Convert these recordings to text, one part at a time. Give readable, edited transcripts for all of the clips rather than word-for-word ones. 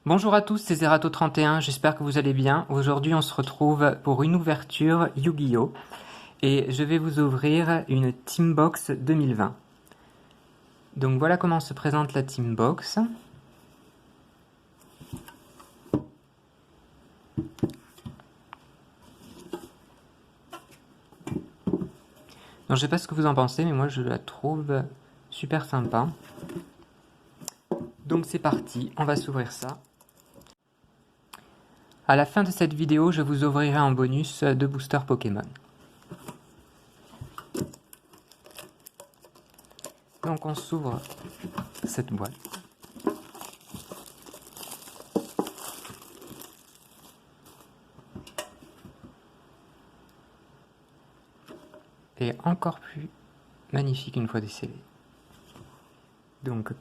Bonjour à tous, c'est Zerato31, j'espère que vous allez bien. Aujourd'hui on se retrouve pour une ouverture Yu-Gi-Oh! Et je vais vous ouvrir une Teambox 2020. Donc voilà comment se présente la Teambox. Donc je sais pas ce que vous en pensez, mais moi je la trouve super sympa. Donc c'est parti, on va s'ouvrir ça. À la fin de cette vidéo, je vous ouvrirai en bonus 2 boosters Pokémon. Donc on s'ouvre cette boîte. Et encore plus magnifique une fois décellé. Donc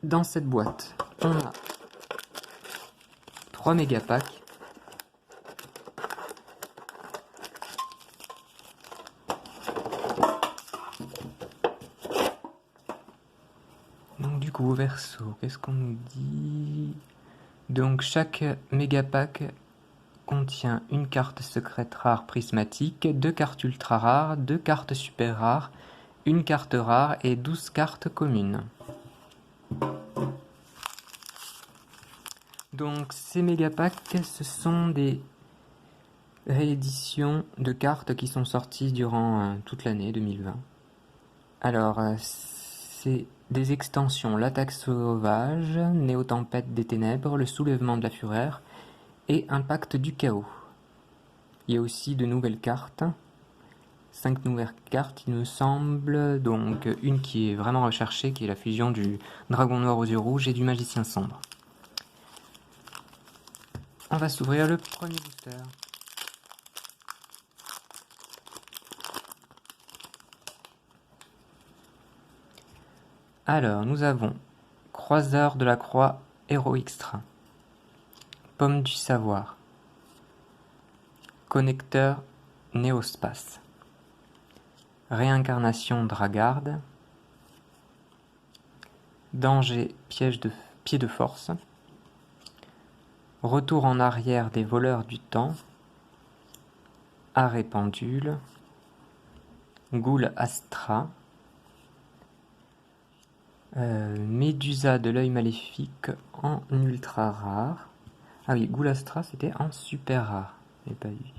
dans cette boîte, on a 3 méga packs. Donc du coup, verso, qu'est-ce qu'on nous dit? Donc chaque méga pack contient une carte secrète rare prismatique, 2 cartes ultra rares, 2 cartes super rares, une carte rare et 12 cartes communes. Donc ces méga packs, ce sont des rééditions de cartes qui sont sorties durant toute l'année 2020. Alors, c'est des extensions l'attaque sauvage, Néo-tempête des ténèbres, le soulèvement de la fureur et impact du chaos. Il y a aussi de nouvelles cartes, 5 nouvelles cartes il me semble, donc une qui est vraiment recherchée, qui est la fusion du dragon noir aux yeux rouges et du magicien sombre. On va s'ouvrir le premier booster. Alors, nous avons Croiseur de la Croix Héros Extra, Pomme du Savoir, Connecteur Néospace, Réincarnation Dragarde, Danger Pied de Force, Retour en arrière des voleurs du temps, Arrêt Pendule, Ghoul Astra, Médusa de l'œil maléfique en ultra rare. Ah oui, Ghoul Astra c'était en super rare, j'ai pas vu.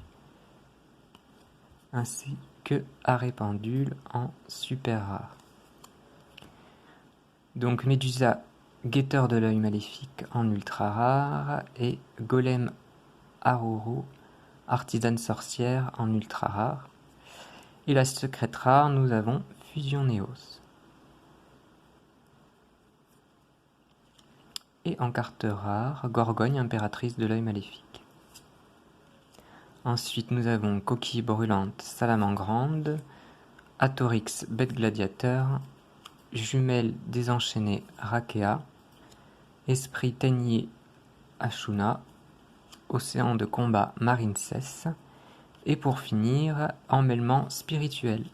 Ainsi que Arrêt Pendule en super rare. Donc Médusa, guetteur de l'œil maléfique en ultra rare et Golem Aroro, artisane sorcière en ultra rare. Et la secrète rare, nous avons Fusion Néos. Et en carte rare, Gorgogne, impératrice de l'œil maléfique. Ensuite, nous avons Coquille brûlante, Salamangrande, Atorix, bête gladiateur, Jumelle désenchaînée, Rakea, Esprit teigné, Ashuna, Océan de combat, Marincess, et pour finir, Emmêlement spirituel.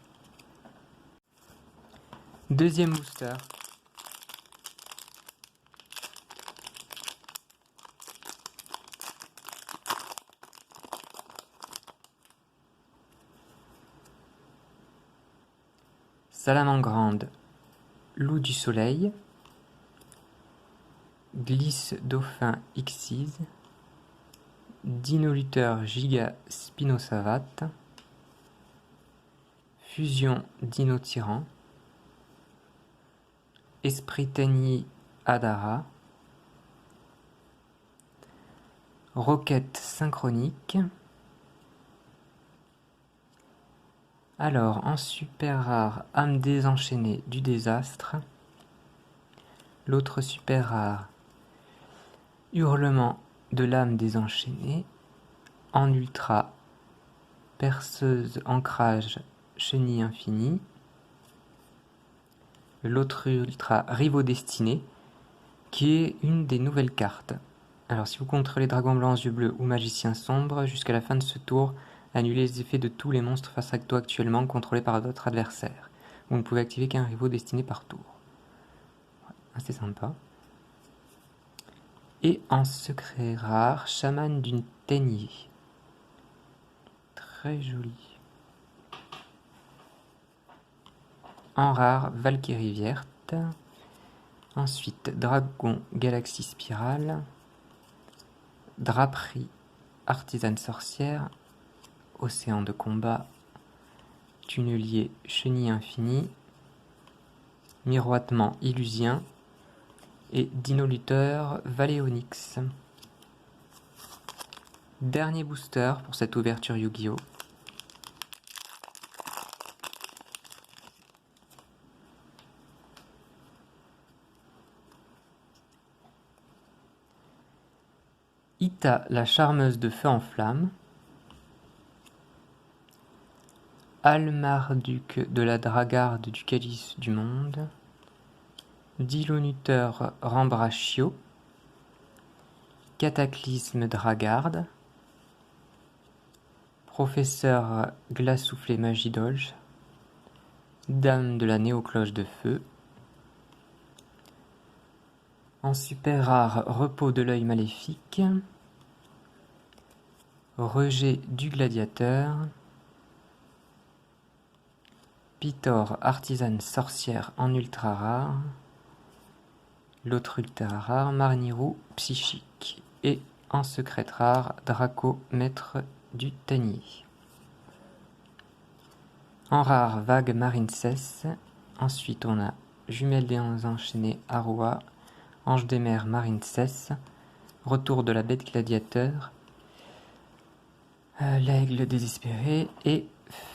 Deuxième booster. Salamangrande, Loup du soleil, Glisse dauphin Xyz, Dino-lutteur Giga Spinosavat, Fusion Dino-tyran, Esprit teigné Adara, Roquette synchronique. Alors, en super rare, âme désenchaînée du désastre. L'autre super rare, hurlement de l'âme désenchaînée. En ultra, perceuse ancrage chenille infinie. L'autre ultra, rivaux destinés, qui est une des nouvelles cartes. Alors, si vous contrôlez Dragon blanc aux yeux bleus ou Magicien sombre, jusqu'à la fin de ce tour, annulez les effets de tous les monstres face à toi actuellement contrôlés par d'autres adversaires. Vous ne pouvez activer qu'un rivaux destiné par tour. Ouais, assez sympa. Et en secret rare, chaman d'une teignée. Très joli. En rare, Valkyrie verte. Ensuite, Dragon Galaxie Spirale. Draperie Artisane Sorcière. Océan de combat. Tunnelier Chenille Infinie. Miroitement Illusien. Et Dino Lutteur Valéonyx. Dernier booster pour cette ouverture Yu-Gi-Oh! Ita, la charmeuse de feu en flamme. Almarduc de la Dragarde du Calice du Monde. Dilonuteur Rambrachio. Cataclysme Dragarde. Professeur Glassoufflé Magidolge. Dame de la Néocloche de Feu. En super rare, Repos de l'œil maléfique. Rejet du gladiateur. Pitor, artisane sorcière en ultra rare. L'autre ultra rare, Marnirou, psychique. Et en secrète rare, Draco, maître du Tanier. En rare, Vague Marincess. Ensuite, on a Jumelle des enchaînées Aroa. Ange des mers Marincess. Retour de la bête gladiateur. L'aigle désespéré. Et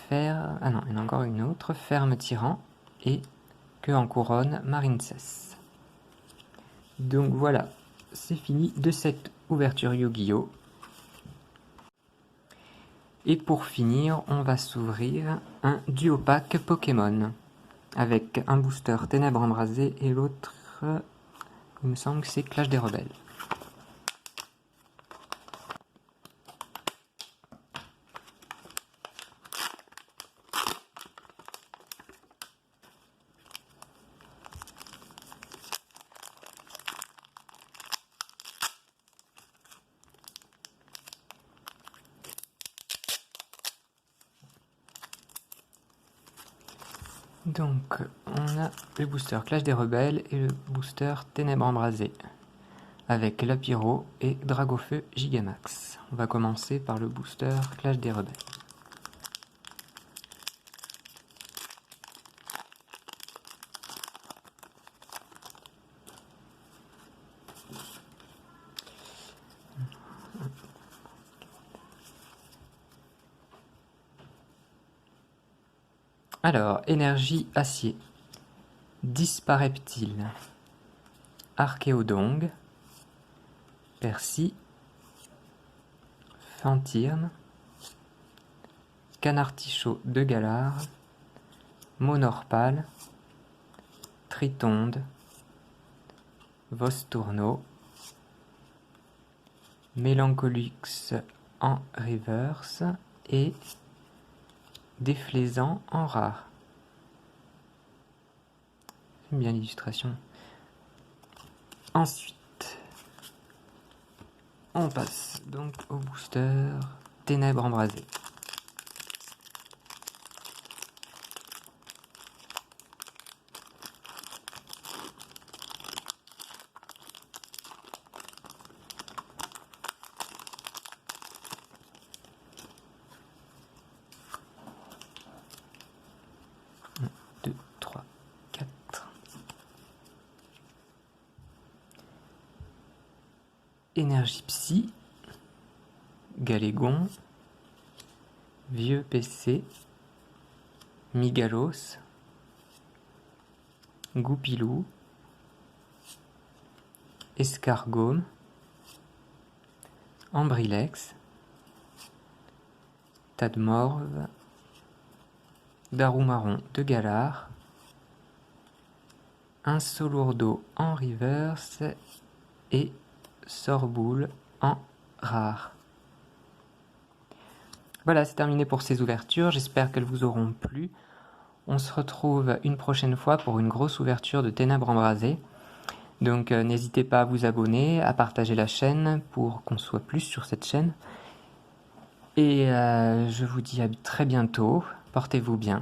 Fer. Ah non, il y en a encore une autre. Ferme tyran. Et que en couronne Marincess. Donc voilà, c'est fini de cette ouverture Yu-Gi-Oh! Et pour finir, on va s'ouvrir un duo pack Pokémon avec un booster Ténèbres Embrasées et l'autre, il me semble que c'est Clash des Rebelles. Donc, on a le booster Clash des Rebelles et le booster Ténèbres Embrasées avec Lapiro et Dragofeu Gigamax. On va commencer par le booster Clash des Rebelles. Alors, énergie acier, Dispareptile, Archéodongue, Percy, Fantirne, Canartichaud de Galar, Monorpal, Tritonde, Vostourneau, Mélancolux en reverse et Déflaisant en rare. J'aime bien l'illustration. Ensuite, on passe donc au booster Ténèbres Embrasées. Énergie Psy, Galégon, Vieux PC, Migalos, Goupilou, Escargome, Ambrilex, Tadmorve, Darumaron de Galar, un Solourdo en reverse et Sorboule en rare. Voilà, c'est terminé pour ces ouvertures. J'espère qu'elles vous auront plu. On se retrouve une prochaine fois pour une grosse ouverture de Ténèbres Embrasées. Donc n'hésitez pas à vous abonner, à partager la chaîne pour qu'on soit plus sur cette chaîne. Et je vous dis à très bientôt, portez-vous bien.